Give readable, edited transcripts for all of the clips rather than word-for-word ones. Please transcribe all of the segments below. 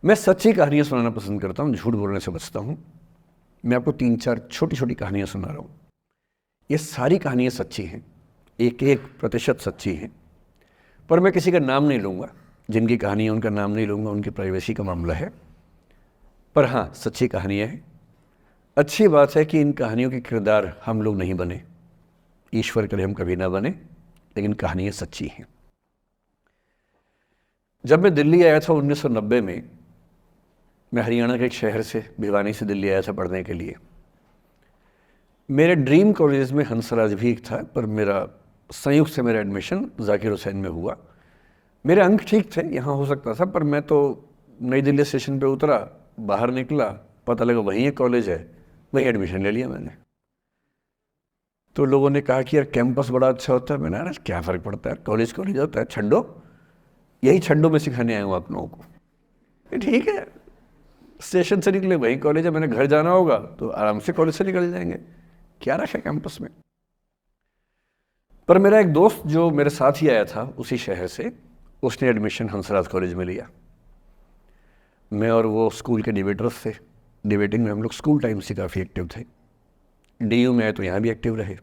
मैं सच्ची कहानियाँ सुनाना पसंद करता हूँ, झूठ बोलने से बचता हूँ। मैं आपको 3-4 छोटी-छोटी कहानियाँ सुना रहा हूँ। ये सारी कहानियाँ सच्ची हैं, एक-एक प्रतिशत सच्ची हैं। पर मैं किसी का नाम नहीं लूँगा, जिनकी कहानी है उनका नाम नहीं लूँगा, उनकी प्राइवेसी का मामला है। पर हाँ, सच्ची कहानियाँ हैं। अच्छी बात है कि इन कहानियों के किरदार हम लोग नहीं बने, ईश्वर करे हम कभी ना बने, लेकिन कहानियाँ सच्ची हैं। जब मैं दिल्ली आया था 1990 में, मैं हरियाणा के एक शहर से, भिवानी से दिल्ली आया था पढ़ने के लिए। मेरे ड्रीम कॉलेज में हंसराज भी एक था, पर मेरा संयुक्त से मेरा एडमिशन जाकिर हुसैन में हुआ। मेरे अंक ठीक थे, यहाँ हो सकता था, पर मैं तो नई दिल्ली स्टेशन पे उतरा, बाहर निकला, पता लगा वहीं एक कॉलेज है, वहीं एडमिशन ले लिया मैंने। तो लोगों ने कहा कि यार कैंपस बड़ा अच्छा होता है। मैंने, अरे क्या फ़र्क पड़ता है, कॉलेज कॉलेज होता है, छड्डो, यही छड्डो में सिखाने आया हूँ आप लोगों को। ये ठीक है, स्टेशन से निकले वहीं कॉलेज है, मैंने घर जाना होगा तो आराम से कॉलेज से निकल जाएंगे, क्या रखा है कैंपस में। पर मेरा एक दोस्त जो मेरे साथ ही आया था उसी शहर से, उसने एडमिशन हंसराज कॉलेज में लिया। मैं और वो स्कूल के डिबेटर्स थे, डिबेटिंग में हम लोग स्कूल टाइम से काफ़ी एक्टिव थे। डीयू में आए तो यहाँ भी एक्टिव रहे।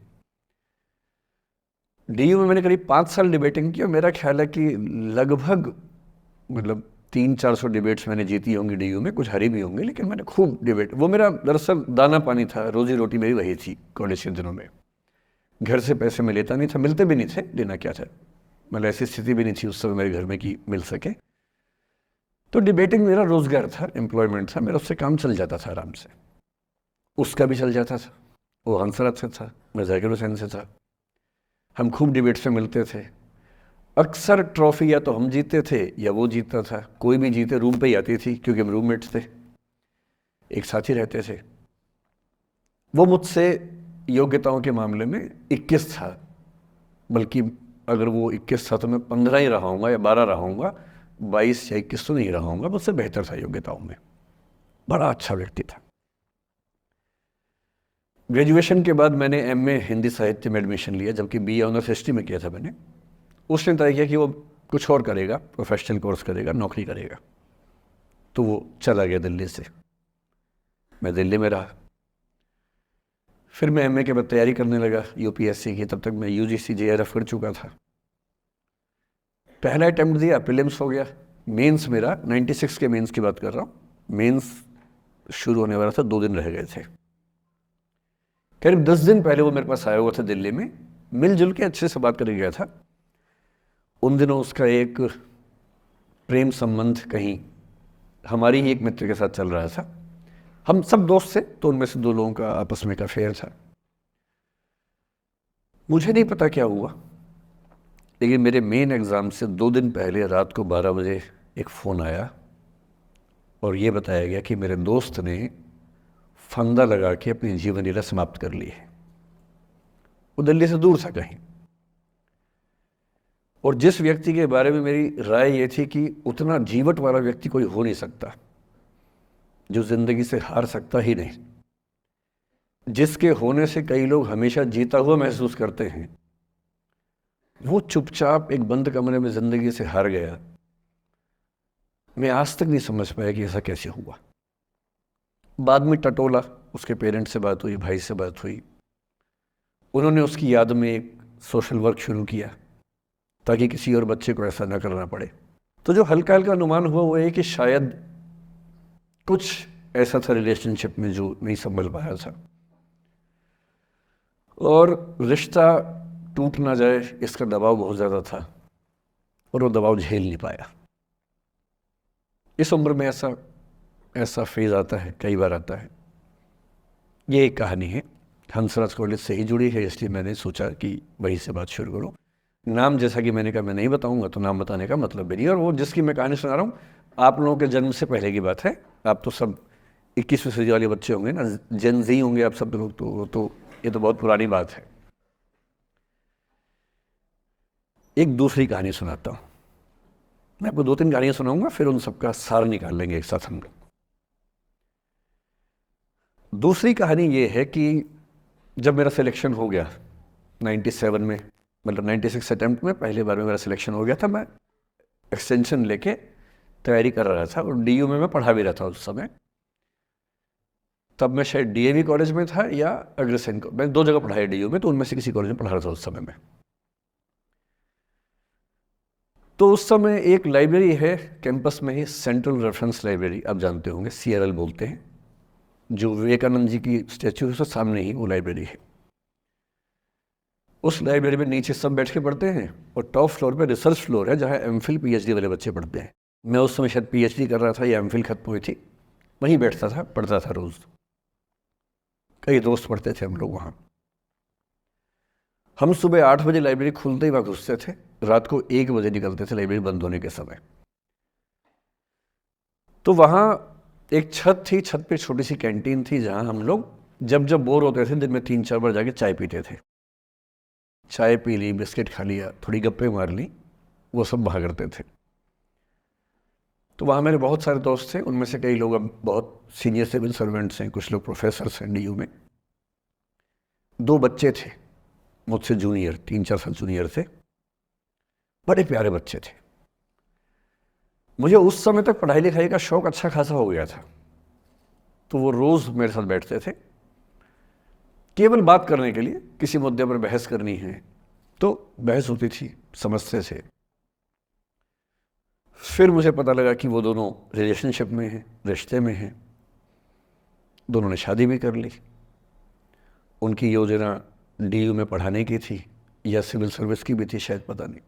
डीयू में मैंने करीब 5 साल डिबेटिंग की और मेरा ख्याल है कि लगभग मतलब 300-400 डिबेट्स मैंने जीती होंगी डीयू में, कुछ हरी भी होंगी, लेकिन मैंने खूब डिबेट, वो मेरा दरअसल दाना पानी था, रोजी रोटी मेरी वही थी कॉलेज के दिनों में। घर से पैसे मैं लेता नहीं था, मिलते भी नहीं थे, लेना क्या था, मतलब ऐसी स्थिति भी नहीं थी उस समय मेरे घर में कि मिल सके। तो डिबेटिंग मेरा रोजगार था, एम्प्लॉयमेंट था मेरा, उससे काम चल जाता था आराम से। उसका भी चल जाता था, वो हंसराज से था, मैं जाकिर हुसैन से था। हम खूब डिबेट्स में मिलते थे। अक्सर ट्रॉफी या तो हम जीते थे या वो जीतता था, कोई भी जीते रूम पे ही आती थी, क्योंकि हम रूममेट्स थे, एक साथ ही रहते थे। वो मुझसे योग्यताओं के मामले में 21 था, बल्कि अगर वो 21 था तो मैं 15 ही रहा हूँगा या 12 रहा हूँगा, 22 या 21 तो नहीं रहा हूँगा, मुझसे बेहतर था योग्यताओं में, बड़ा अच्छा व्यक्ति था। ग्रेजुएशन के बाद मैंने एमए हिंदी साहित्य में एडमिशन लिया, जबकि बीए ऑनर्स हिस्ट्री में किया था मैंने। उसने तय किया कि वो कुछ और करेगा, प्रोफेशनल कोर्स करेगा, नौकरी करेगा, तो वो चला गया दिल्ली से, मैं दिल्ली में रहा। फिर मैं एमए के बाद तैयारी करने लगा यूपीएससी की, तब तक मैं यूजीसी जेआरएफ कर चुका था। पहला अटैम्प्ट दिया, प्रीलिम्स हो गया। मेंस मेरा 96 के मेंस की बात कर रहा हूँ, मेंस शुरू होने वाला था, 2 दिन रह गए थे। करीब 10 दिन पहले वो मेरे पास आया हुआ था दिल्ली में, मिलजुल के अच्छे से बात करके गया था। उन दिनों उसका एक प्रेम संबंध कहीं हमारी ही एक मित्र के साथ चल रहा था। हम सब दोस्त थे, तो उनमें से 2 लोगों का आपस में एक अफेयर था। मुझे नहीं पता क्या हुआ, लेकिन मेरे मेन एग्ज़ाम से 2 दिन पहले रात को 12 बजे एक फ़ोन आया और ये बताया गया कि मेरे दोस्त ने फंदा लगा के अपनी जीवन लीला समाप्त कर ली है। वो दिल्ली से दूर था कहीं, और जिस व्यक्ति के बारे में मेरी राय ये थी कि उतना जीवट वाला व्यक्ति कोई हो नहीं सकता, जो ज़िंदगी से हार सकता ही नहीं, जिसके होने से कई लोग हमेशा जीता हुआ महसूस करते हैं, वो चुपचाप एक बंद कमरे में ज़िंदगी से हार गया। मैं आज तक नहीं समझ पाया कि ऐसा कैसे हुआ। बाद में टटोला, उसके पेरेंट्स से बात हुई, भाई से बात हुई, उन्होंने उसकी याद में एक सोशल वर्क शुरू किया ताकि किसी और बच्चे को ऐसा ना करना पड़े। तो जो हल्का हल्का अनुमान हुआ वो है कि शायद कुछ ऐसा था रिलेशनशिप में जो नहीं संभल पाया था, और रिश्ता टूट ना जाए इसका दबाव बहुत ज़्यादा था, और वो दबाव झेल नहीं पाया। इस उम्र में ऐसा फेज़ आता है, कई बार आता है। ये एक कहानी है, हंसराज कॉलेज से ही जुड़ी है, इसलिए मैंने सोचा कि वहीं से बात शुरू करूँ। नाम जैसा कि मैंने कहा मैं नहीं बताऊंगा, तो नाम बताने का मतलब भी नहीं। और वो जिसकी मैं कहानी सुना रहा हूँ, आप लोगों के जन्म से पहले की बात है। आप तो सब 21वीं सदी वाले बच्चे होंगे ना, जेन ज़ी होंगे आप सब लोग, तो ये तो बहुत पुरानी बात है। एक दूसरी कहानी सुनाता हूँ, मैं आपको 2-3 कहानियाँ सुनाऊंगा, फिर उन सबका सार निकाल लेंगे एक साथ हम लोग। दूसरी कहानी ये है कि जब मेरा सिलेक्शन हो गया 97 में, मतलब 96 अटैम्प्ट में पहली बार में मेरा सिलेक्शन हो गया था, मैं एक्सटेंशन लेके तैयारी कर रहा था और डीयू में मैं पढ़ा भी रहा था उस समय। तब मैं शायद डीएवी कॉलेज में था या अग्रसेन को, मैं 2 जगह पढ़ा है डीयू में, तो उनमें से किसी कॉलेज में पढ़ा रहा था उस समय में। तो उस समय एक लाइब्रेरी है कैंपस में ही, सेंट्रल रेफरेंस लाइब्रेरी, आप जानते होंगे, CRL बोलते हैं, जो विवेकानंद जी की स्टैच्यू है उसके सामने ही वो लाइब्रेरी है। उस लाइब्रेरी में नीचे सब बैठ के पढ़ते हैं और टॉप फ्लोर पे रिसर्च फ्लोर है जहाँ MPhil PhD वाले बच्चे पढ़ते हैं। मैं उस समय शायद PhD कर रहा था या MPhil खत्म हुई थी, वहीं बैठता था, पढ़ता था रोज़। कई दोस्त पढ़ते थे हम लोग वहाँ। हम सुबह 8 बजे लाइब्रेरी खुलते ही वहाँ घुसते थे, रात को 1 बजे निकलते थे लाइब्रेरी बंद होने के समय। तो वहाँ एक छत थी, छत पे छोटी सी कैंटीन थी जहाँ हम लोग जब जब बोर होते थे दिन में 3-4 बार जाके चाय पीते थे। चाय पी ली, बिस्किट खा लिया, थोड़ी गप्पे मार ली, वो सब वहाँ करते थे। तो वहाँ मेरे बहुत सारे दोस्त थे, उनमें से कई लोग अब बहुत सीनियर सिविल सर्वेंट्स हैं, कुछ लोग प्रोफेसर्स हैं DU में। 2 बच्चे थे मुझसे जूनियर, 3-4 साल जूनियर थे, बड़े प्यारे बच्चे थे। मुझे उस समय तक पढ़ाई लिखाई का शौक अच्छा खासा हो गया था, तो वो रोज़ मेरे साथ बैठते थे केवल बात करने के लिए, किसी मुद्दे पर बहस करनी है तो बहस होती थी, समझते थे। फिर मुझे पता लगा कि वो दोनों रिलेशनशिप में हैं, रिश्ते में हैं, दोनों ने शादी भी कर ली। उनकी योजना DU में पढ़ाने की थी या सिविल सर्विस की भी थी शायद, पता नहीं।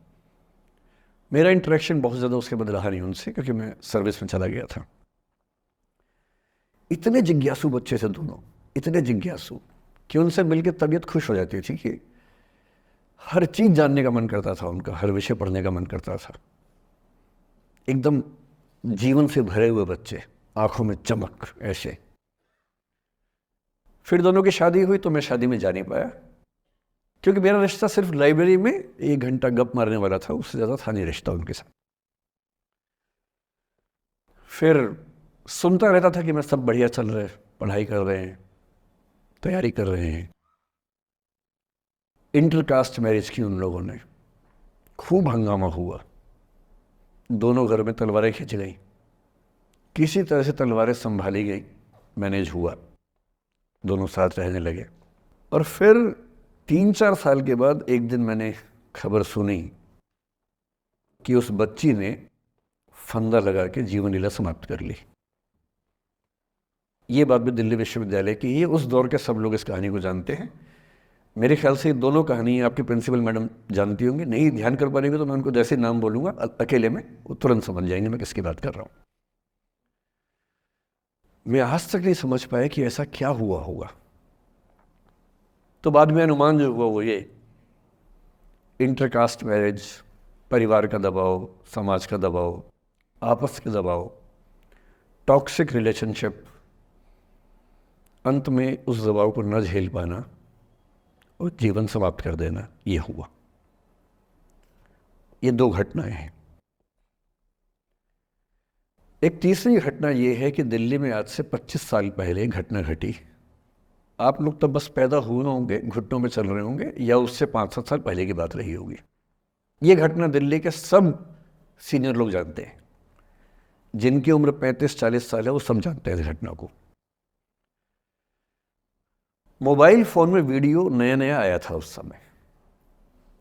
मेरा इंटरेक्शन बहुत ज़्यादा उसके बाद रहा नहीं उनसे, क्योंकि मैं सर्विस में चला गया था। इतने जिज्ञासु बच्चे थे दोनों, इतने जिज्ञासु कि उनसे मिलकर तबीयत खुश हो जाती थी कि हर चीज़ जानने का मन करता था उनका, हर विषय पढ़ने का मन करता था। एकदम जीवन से भरे हुए बच्चे, आंखों में चमक ऐसे। फिर दोनों की शादी हुई तो मैं शादी में जा नहीं पाया, क्योंकि मेरा रिश्ता सिर्फ लाइब्रेरी में 1 घंटा गप मारने वाला था, उससे ज़्यादा था नहीं रिश्ता उनके साथ। फिर सुनता रहता था कि मैं सब बढ़िया चल रहे, पढ़ाई कर रहे हैं, तैयारी कर रहे हैं। इंटरकास्ट मैरिज की उन लोगों ने, खूब हंगामा हुआ, दोनों घर में तलवारें खिंच गई, किसी तरह से तलवारें संभाली गई, मैनेज हुआ, दोनों साथ रहने लगे। और फिर 3-4 साल के बाद एक दिन मैंने खबर सुनी कि उस बच्ची ने फंदा लगा के जीवन लीला समाप्त कर ली। ये बात भी दिल्ली विश्वविद्यालय की, ये उस दौर के सब लोग इस कहानी को जानते हैं। मेरे ख्याल से ये दोनों कहानी आपकी प्रिंसिपल मैडम जानती होंगी, नहीं ध्यान कर पाएंगे तो मैं उनको जैसे नाम बोलूँगा अकेले में वो तुरंत समझ जाएंगे मैं किसकी बात कर रहा हूँ। मैं आज तक नहीं समझ पाया कि ऐसा क्या हुआ होगा। तो बाद में अनुमान जो हुआ वो ये, इंटरकास्ट मैरिज, परिवार का दबाव, समाज का दबाव, आपस के दबाव, टॉक्सिक रिलेशनशिप, अंत में उस दबाव को न झेल पाना और जीवन समाप्त कर देना, ये हुआ। ये 2 घटनाएं हैं। एक तीसरी घटना ये है कि दिल्ली में आज से 25 साल पहले एक घटना घटी। आप लोग तब बस पैदा हुए होंगे, घुटनों में चल रहे होंगे, या उससे 5-7 साल पहले की बात रही होगी। ये घटना दिल्ली के सब सीनियर लोग जानते हैं, जिनकी उम्र 35-40 साल है वो सब जानते हैं इस घटना को। मोबाइल फ़ोन में वीडियो नया नया आया था उस समय।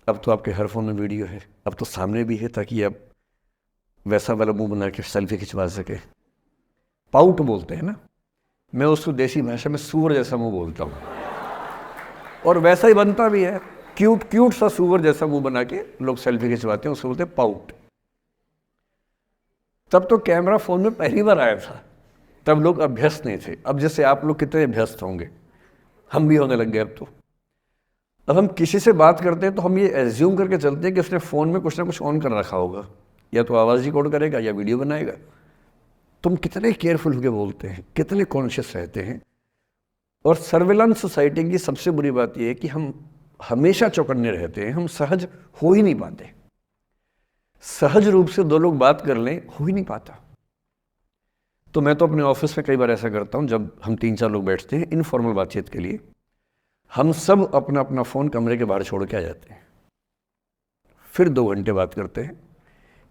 अब तो आपके हर फ़ोन में वीडियो है, अब तो सामने भी है, ताकि आप वैसा वाला मुंह बना के सेल्फी खिंचवा सके। पाउट बोलते हैं ना, मैं उसको देसी भाषा में सूअर जैसा मुंह बोलता हूँ, और वैसा ही बनता भी है, क्यूट क्यूट सा सूअर जैसा मुंह बना के लोग सेल्फी खिंचवाते हैं, उसको बोलते हैं पाउट। तब तो कैमरा फ़ोन में पहली बार आया था, तब लोग अभ्यस्त नहीं थे। अब जैसे आप लोग कितने अभ्यस्त होंगे, हम भी होने लग गए। अब हम किसी से बात करते हैं तो हम ये एज्यूम करके चलते हैं कि उसने फ़ोन में कुछ ना कुछ ऑन कर रखा होगा, या तो आवाज़ रिकॉर्ड करेगा या वीडियो बनाएगा। तुम कितने केयरफुल होकर बोलते हैं, कितने कॉन्शियस रहते हैं। और सर्विलांस सोसाइटी की सबसे बुरी बात यह है कि हम हमेशा चौकन्ने रहते हैं, हम सहज हो ही नहीं पाते। सहज रूप से 2 लोग बात कर लें, हो ही नहीं पाता। तो मैं तो अपने ऑफिस में कई बार ऐसा करता हूँ, जब हम 3-4 लोग बैठते हैं इनफॉर्मल बातचीत के लिए, हम सब अपना अपना फ़ोन कमरे के बाहर छोड़ के आ जाते हैं, फिर 2 घंटे बात करते हैं,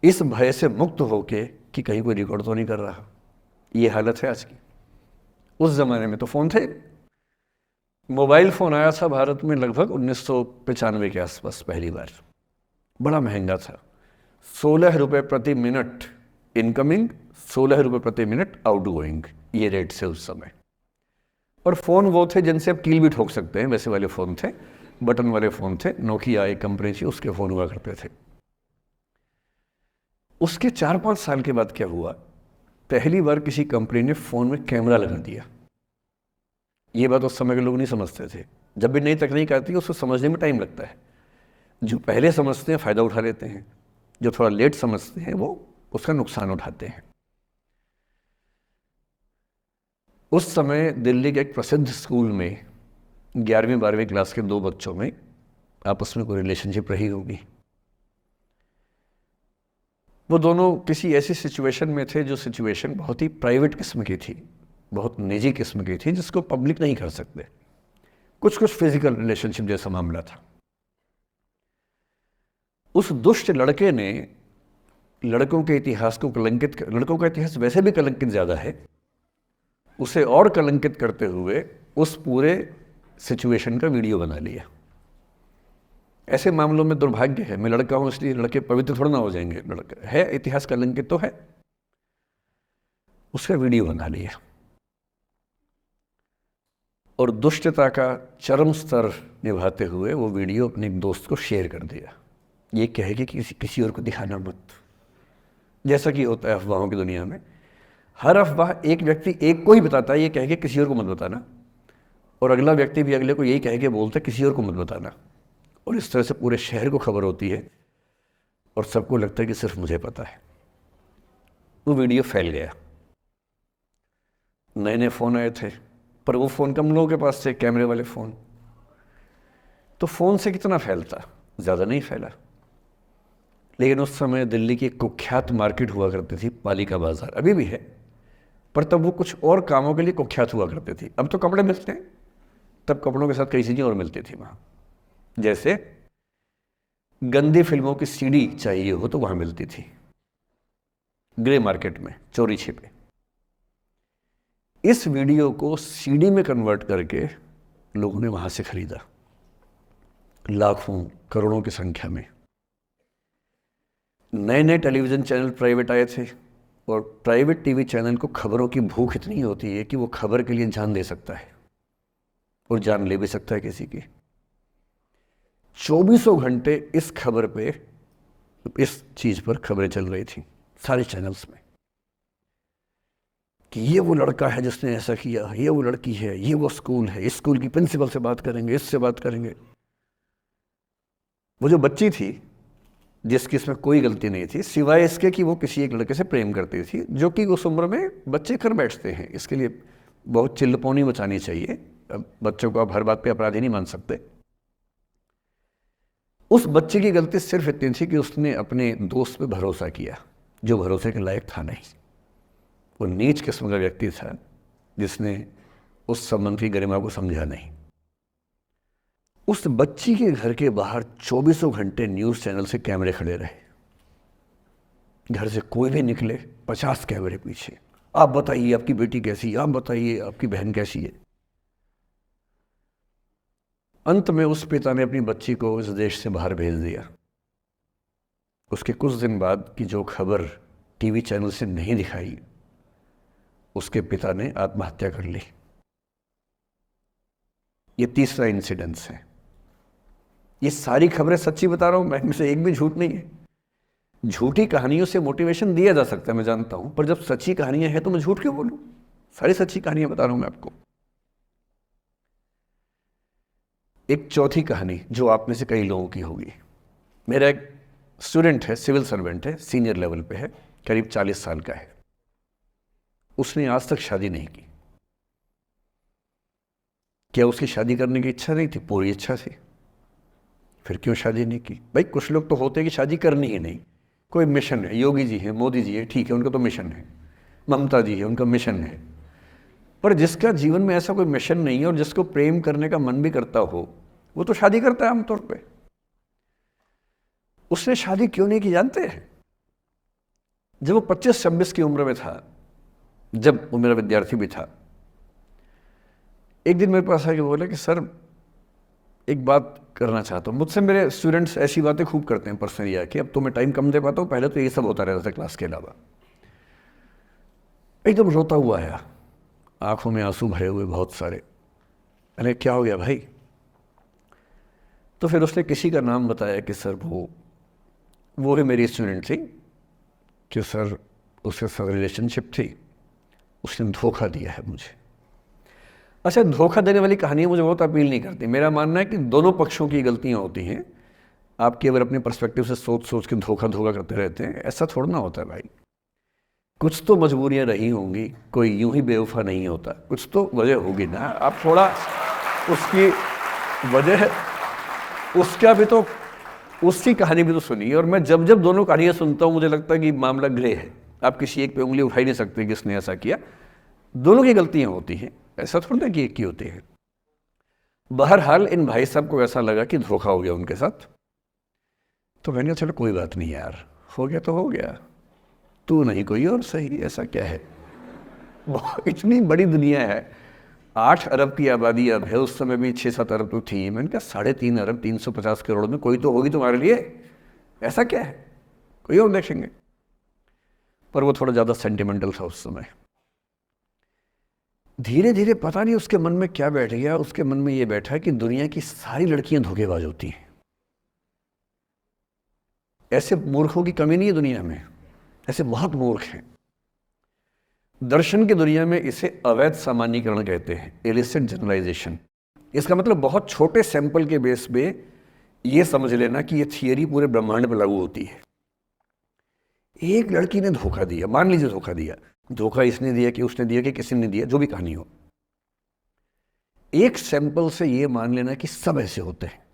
इस भय से मुक्त होके कि कहीं कोई रिकॉर्ड तो नहीं कर रहा। ये हालत है आज की। उस ज़माने में तो फ़ोन थे। मोबाइल फ़ोन आया था भारत में लगभग 1995 के आसपास पहली बार। बड़ा महंगा था, 16 रुपये प्रति मिनट इनकमिंग, 16 रुपये प्रति मिनट आउटगोइंग, ये रेट से उस समय। और फ़ोन वो थे जिनसे आप कील भी ठोक सकते हैं, वैसे वाले फ़ोन थे, बटन वाले फ़ोन थे। नोकिया एक कंपनी थी, उसके फ़ोन हुआ करते थे। उसके 4-5 साल के बाद क्या हुआ, पहली बार किसी कंपनी ने फ़ोन में कैमरा लगा दिया। ये बात उस समय के लोग नहीं समझते थे। जब भी नई तकनीक आती है उसको समझने में टाइम लगता है। जो पहले समझते हैं फ़ायदा उठा लेते हैं, जो थोड़ा लेट समझते हैं वो उसका नुकसान उठाते हैं। उस समय दिल्ली के एक प्रसिद्ध स्कूल में 11वीं-12वीं क्लास के 2 बच्चों में आपस में कोई रिलेशनशिप रही होगी। वो दोनों किसी ऐसी सिचुएशन में थे जो सिचुएशन बहुत ही प्राइवेट किस्म की थी, बहुत निजी किस्म की थी, जिसको पब्लिक नहीं कर सकते। कुछ फिजिकल रिलेशनशिप जैसा मामला था। उस दुष्ट लड़के ने लड़कों के इतिहास को कलंकित, लड़कों का इतिहास वैसे भी कलंकित ज़्यादा है, उसे और कलंकित करते हुए उस पूरे सिचुएशन का वीडियो बना लिया। ऐसे मामलों में दुर्भाग्य है, मैं लड़का हूं इसलिए लड़के पवित्र थोड़ा ना हो जाएंगे। लड़का है, इतिहास कलंकित तो है, उसका वीडियो बना लिया और दुष्टता का चरम स्तर निभाते हुए वो वीडियो अपने एक दोस्त को शेयर कर दिया। ये कहे कि किसी और को दिखाना मत, जैसा कि होता है अफवाहों की दुनिया में। हर अफवाह एक व्यक्ति एक को ही बताता है, ये कह के किसी और को मत बताना, और अगला व्यक्ति भी अगले को यही कह के बोलता है किसी और को मत बताना। और इस तरह से पूरे शहर को खबर होती है और सबको लगता है कि सिर्फ मुझे पता है। वो वीडियो फैल गया। नए नए फ़ोन आए थे, पर वो फ़ोन कम लोगों के पास थे, कैमरे वाले फ़ोन। तो फ़ोन से कितना फैलता, ज़्यादा नहीं फैला। लेकिन उस समय दिल्ली की एक कुख्यात मार्केट हुआ करती थी, पालिका बाज़ार, अभी भी है, पर तब वो कुछ और कामों के लिए कुख्यात हुआ करती थी। अब तो कपड़े मिलते हैं, तब कपड़ों के साथ कई चीज़ें और मिलती थी वहाँ। जैसे गंदी फिल्मों की सीडी चाहिए हो तो वहाँ मिलती थी, ग्रे मार्केट में, चोरी छिपे। इस वीडियो को सीडी में कन्वर्ट करके लोगों ने वहाँ से खरीदा, लाखों करोड़ों की संख्या में। नए नए टेलीविज़न चैनल प्राइवेट आए थे, और प्राइवेट टीवी चैनल को खबरों की भूख इतनी होती है कि वो खबर के लिए जान दे सकता है और जान ले भी सकता है किसी की। 24 घंटे इस खबर पे, इस चीज़ पर खबरें चल रही थी सारे चैनल्स में, कि ये वो लड़का है जिसने ऐसा किया, ये वो लड़की है, ये वो स्कूल है, इस स्कूल की प्रिंसिपल से बात करेंगे, इससे बात करेंगे। वो जो बच्ची थी जिसकी इसमें कोई गलती नहीं थी, सिवाय इसके कि वो किसी एक लड़के से प्रेम करती थी, जो कि उस उम्र में बच्चे कर बैठते हैं। इसके लिए बहुत चिल्लपौनी मचानी चाहिए। अब बच्चों को आप हर बात पे अपराधी नहीं मान सकते। उस बच्चे की गलती सिर्फ इतनी थी कि उसने अपने दोस्त पे भरोसा किया, जो भरोसे के लायक था नहीं। वो नीच किस्म का व्यक्ति था जिसने उस संबंध की गरिमा को समझा नहीं। उस बच्ची के घर के बाहर 24 घंटे न्यूज़ चैनल से कैमरे खड़े रहे। घर से कोई भी निकले, 50 कैमरे पीछे, आप बताइए आपकी बेटी कैसी है, आप बताइए आपकी बहन कैसी है। अंत में उस पिता ने अपनी बच्ची को इस देश से बाहर भेज दिया। उसके कुछ दिन बाद की जो खबर टीवी चैनल से नहीं दिखाई, उसके पिता ने आत्महत्या कर ली। ये तीसरा इंसिडेंस है। ये सारी खबरें सच्ची बता रहा हूं मैं, इनमें से एक भी झूठ नहीं है। झूठी कहानियों से मोटिवेशन दिया जा सकता है, मैं जानता हूं, पर जब सच्ची कहानियां हैं तो मैं झूठ क्यों बोलूं? सारी सच्ची कहानियां बता रहा हूं मैं आपको। एक चौथी कहानी जो आप में से कई लोगों की होगी। मेरा एक स्टूडेंट है, सिविल सर्वेंट है, सीनियर लेवल पे है, करीब 40 साल का है। उसने आज तक शादी नहीं की। क्या उसकी शादी करने की इच्छा नहीं थी? पूरी इच्छा थी। फिर क्यों शादी नहीं की? भाई कुछ लोग तो होते हैं कि शादी करनी ही नहीं, कोई मिशन है। योगी जी हैं, मोदी जी हैं, ठीक है, उनका तो मिशन है। ममता जी है, उनका मिशन है। पर जिसका जीवन में ऐसा कोई मिशन नहीं है और जिसको प्रेम करने का मन भी करता हो, वो तो शादी करता है आमतौर पे। उसने शादी क्यों नहीं की जानते हैं? जब वो 25-26 की उम्र में था, जब वो मेरा विद्यार्थी भी था, एक दिन मेरे पास आके बोला कि सर एक बात करना चाहता हूँ। मुझसे मेरे स्टूडेंट्स ऐसी बातें खूब करते हैं पर्सनली आके, अब तो मैं टाइम कम दे पाता हूँ, पहले तो ये सब होता रहता था क्लास के अलावा। एकदम रोता हुआ आया, आंखों में आंसू भरे हुए बहुत सारे। अरे क्या हो गया भाई? तो फिर उसने किसी का नाम बताया कि सर वो है मेरी स्टूडेंट थी कि सर उसके साथ रिलेशनशिप थी, उसने धोखा दिया है मुझे। अच्छा, धोखा देने वाली कहानियाँ मुझे बहुत अपील नहीं करती। मेरा मानना है कि दोनों पक्षों की गलतियाँ होती हैं। आप केवल अपने पर्सपेक्टिव से सोच सोच के धोखा करते रहते हैं, ऐसा थोड़ा ना होता है भाई। कुछ तो मजबूरियाँ रही होंगी, कोई यूं ही बेवफा नहीं होता, कुछ तो वजह होगी ना। आप थोड़ा उसकी वजह, उसका भी तो, उसकी कहानी भी तो सुनिए। और मैं जब जब दोनों कहानियाँ सुनता हूँ मुझे लगता है कि मामला ग्रे है। आप किसी एक पे उंगली उठा ही नहीं सकते कि किसने ऐसा किया। दोनों की गलतियाँ होती हैं, ऐसा थोड़ा ना कि एक की होती है। बहरहाल इन भाई साहब को ऐसा लगा कि धोखा हो गया उनके साथ। तो मैंने कहा चलो कोई बात नहीं यार, हो गया तो हो गया, तू नहीं कोई और सही, ऐसा क्या है। इतनी बड़ी दुनिया है, 8 अरब की आबादी अब है, उस समय भी 6-7 अरब तो थी। मैंने कहा 3.5 अरब 350 करोड़ में कोई तो होगी तुम्हारे लिए, ऐसा क्या है, कोई और देखेंगे। पर वो थोड़ा ज़्यादा सेंटिमेंटल था उस समय। धीरे धीरे पता नहीं उसके मन में क्या बैठ गया, उसके मन में ये बैठा कि दुनिया की सारी लड़कियां धोखेबाज होती हैं। ऐसे मूर्खों की कमी नहीं है दुनिया में, ऐसे बहुत मूर्ख हैं। दर्शन की दुनिया में इसे अवैध सामान्यीकरण कहते हैं, इलिसिट जनरलाइजेशन। इसका मतलब बहुत छोटे सैंपल के बेस पे ये समझ लेना कि ये थियरी पूरे ब्रह्मांड पर लागू होती है। एक लड़की ने धोखा दिया, मान लीजिए धोखा दिया, धोखा इसने दिया कि उसने दिया कि किसी ने दिया, जो भी कहानी हो, एक सैंपल से ये मान लेना कि सब ऐसे होते हैं।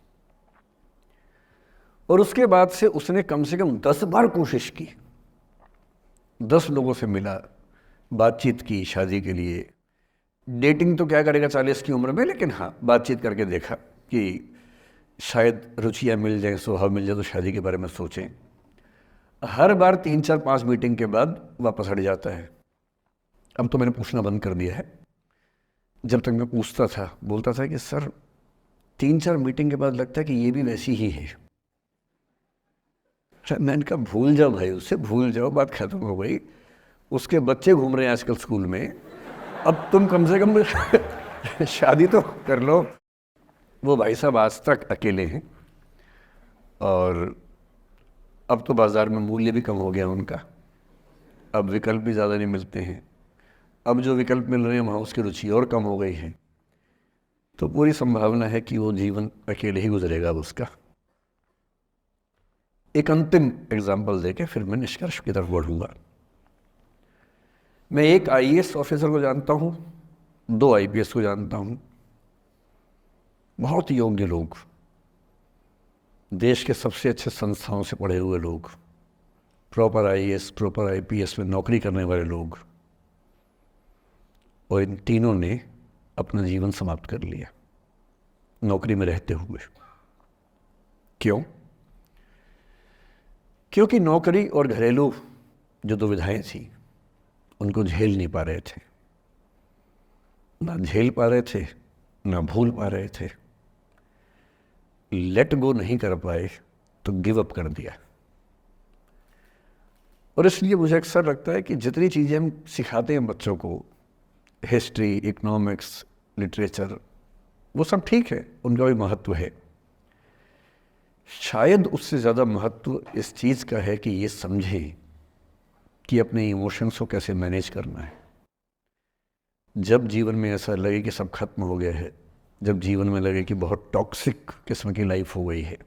और उसके बाद से उसने कम से कम 10 बार कोशिश की, 10 लोगों से मिला, बातचीत की शादी के लिए। डेटिंग तो क्या करेगा 40 की उम्र में, लेकिन हाँ बातचीत करके देखा कि शायद रुचियाँ मिल जाएं, स्वभाव मिल जाए तो शादी के बारे में सोचें। हर बार 3-4-5 मीटिंग के बाद वापस हट जाता है। अब तो मैंने पूछना बंद कर दिया है। जब तक मैं पूछता था बोलता था कि सर 3-4 मीटिंग के बाद लगता है कि ये भी वैसी ही है। मैंने कहा भूल जाओ भाई, उससे भूल जाओ, बात खत्म हो गई। उसके बच्चे घूम रहे हैं आजकल स्कूल में, अब तुम कम से कम शादी तो कर लो। वो भाई साहब आज तक अकेले हैं और अब तो बाज़ार में मूल्य भी कम हो गया उनका, अब विकल्प भी ज़्यादा नहीं मिलते हैं। अब जो विकल्प मिल रहे हैं वहाँ उसकी रुचि और कम हो गई है। तो पूरी संभावना है कि वो जीवन अकेले ही गुजरेगा अब उसका। एक अंतिम एग्जाम्पल देके फिर मैं निष्कर्ष की तरफ बढ़ूँगा। मैं एक आईएएस ऑफिसर को जानता हूँ, 2 आईपीएस को जानता हूँ, बहुत योग्य लोग, देश के सबसे अच्छे संस्थाओं से पढ़े हुए लोग, प्रॉपर आईएएस प्रॉपर आईपीएस में नौकरी करने वाले लोग, और इन तीनों ने अपना जीवन समाप्त कर लिया नौकरी में रहते हुए। क्यों? क्योंकि नौकरी और घरेलू जो दुविधाएं थी उनको झेल नहीं पा रहे थे, ना झेल पा रहे थे, ना भूल पा रहे थे, लेट गो नहीं कर पाए तो गिव अप कर दिया। और इसलिए मुझे अक्सर लगता है कि जितनी चीज़ें हम सिखाते हैं बच्चों को, हिस्ट्री, इकोनॉमिक्स, लिटरेचर, वो सब ठीक है, उनका भी महत्व है। शायद उससे ज़्यादा महत्व इस चीज़ का है कि ये समझें कि अपने इमोशंस को कैसे मैनेज करना है। जब जीवन में ऐसा लगे कि सब खत्म हो गया है, जब जीवन में लगे कि बहुत टॉक्सिक किस्म की लाइफ हो गई है,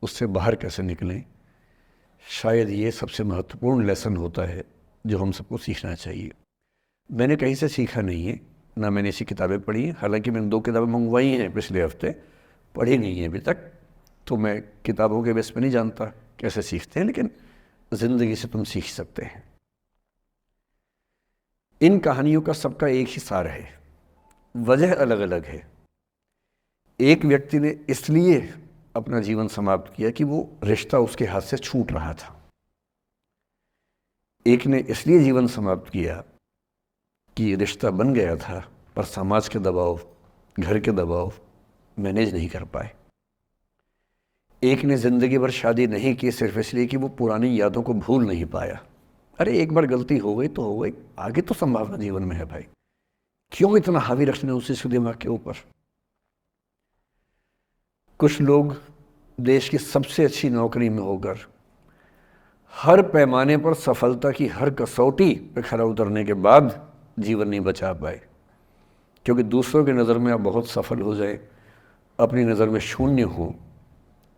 उससे बाहर कैसे निकलें, शायद ये सबसे महत्वपूर्ण लेसन होता है जो हम सबको सीखना चाहिए। मैंने कहीं से सीखा नहीं है, ना मैंने ऐसी किताबें पढ़ी हैं। हालांकि मैंने 2 किताबें मंगवाई हैं पिछले हफ्ते, पढ़ी नहीं है अभी तक, तो मैं किताबों के बेस पे नहीं जानता कैसे सीखते हैं, लेकिन ज़िंदगी से तुम सीख सकते हैं। इन कहानियों का सबका एक ही सार है, वजह अलग अलग है। एक व्यक्ति ने इसलिए अपना जीवन समाप्त किया कि वो रिश्ता उसके हाथ से छूट रहा था। एक ने इसलिए जीवन समाप्त किया कि रिश्ता बन गया था पर समाज के दबाव, घर के दबाव मैनेज नहीं कर पाए। एक ने ज़िंदगी भर शादी नहीं की सिर्फ इसलिए कि वो पुरानी यादों को भूल नहीं पाया। अरे एक बार गलती हो गई तो हो गई, आगे तो संभावना जीवन में है भाई, क्यों इतना हावी रखना उसी से दिमाग के ऊपर। कुछ लोग देश की सबसे अच्छी नौकरी में होकर हर पैमाने पर सफलता की हर कसौटी पे खरा उतरने के बाद जीवन नहीं बचा पाए, क्योंकि दूसरों की नज़र में आप बहुत सफल हो जाए, अपनी नज़र में शून्य हो,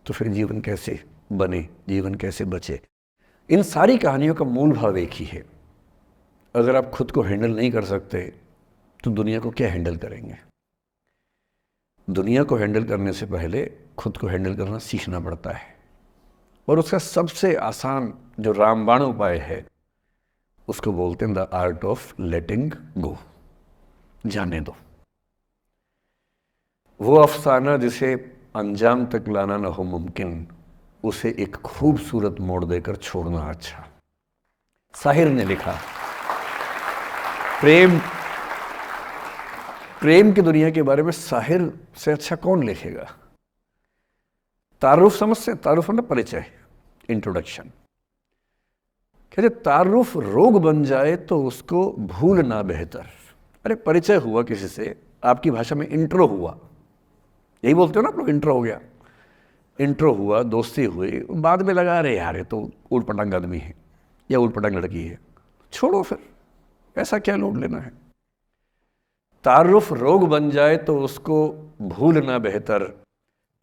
तो फिर जीवन कैसे बने, जीवन कैसे बचे। इन सारी कहानियों का मूल भाव एक ही है, अगर आप खुद को हैंडल नहीं कर सकते तो दुनिया को क्या हैंडल करेंगे। दुनिया को हैंडल करने से पहले खुद को हैंडल करना सीखना पड़ता है, और उसका सबसे आसान जो रामबाण उपाय है उसको बोलते हैं द आर्ट ऑफ लेटिंग गो। जाने दो। वो अफसाना जिसे अंजाम तक लाना न हो मुमकिन, उसे एक खूबसूरत मोड़ देकर छोड़ना अच्छा। साहिर ने लिखा। प्रेम की दुनिया के बारे में साहिर से अच्छा कौन लिखेगा। तारुफ समझते हैं, तारुफ ना परिचय, इंट्रोडक्शन। कहते तारुफ रोग बन जाए तो उसको भूलना बेहतर। अरे परिचय हुआ किसी से, आपकी भाषा में इंट्रो हुआ, यही बोलते हो ना आप लोग, इंट्रो हो गया। इंट्रो हुआ, दोस्ती हुई, बाद में लगा रहे यार ये तो ऊट पटांग आदमी है या ऊट पटांग लड़की है, छोड़ो फिर, ऐसा क्या लोड लेना है। तारुफ रोग बन जाए तो उसको भूलना बेहतर,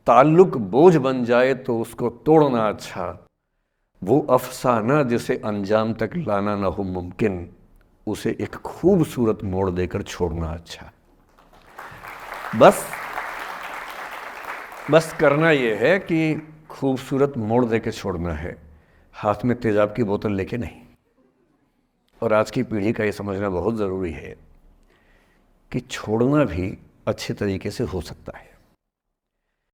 ताल्लुक बोझ बन जाए तो उसको तोड़ना अच्छा। वो अफसाना जिसे अंजाम तक लाना ना हो मुमकिन, उसे एक खूबसूरत मोड़ देकर छोड़ना अच्छा। बस करना यह है कि खूबसूरत मोड़ देकर छोड़ना है, हाथ में तेजाब की बोतल लेके नहीं। और आज की पीढ़ी का ये समझना बहुत ज़रूरी है कि छोड़ना भी अच्छे तरीके से हो सकता है।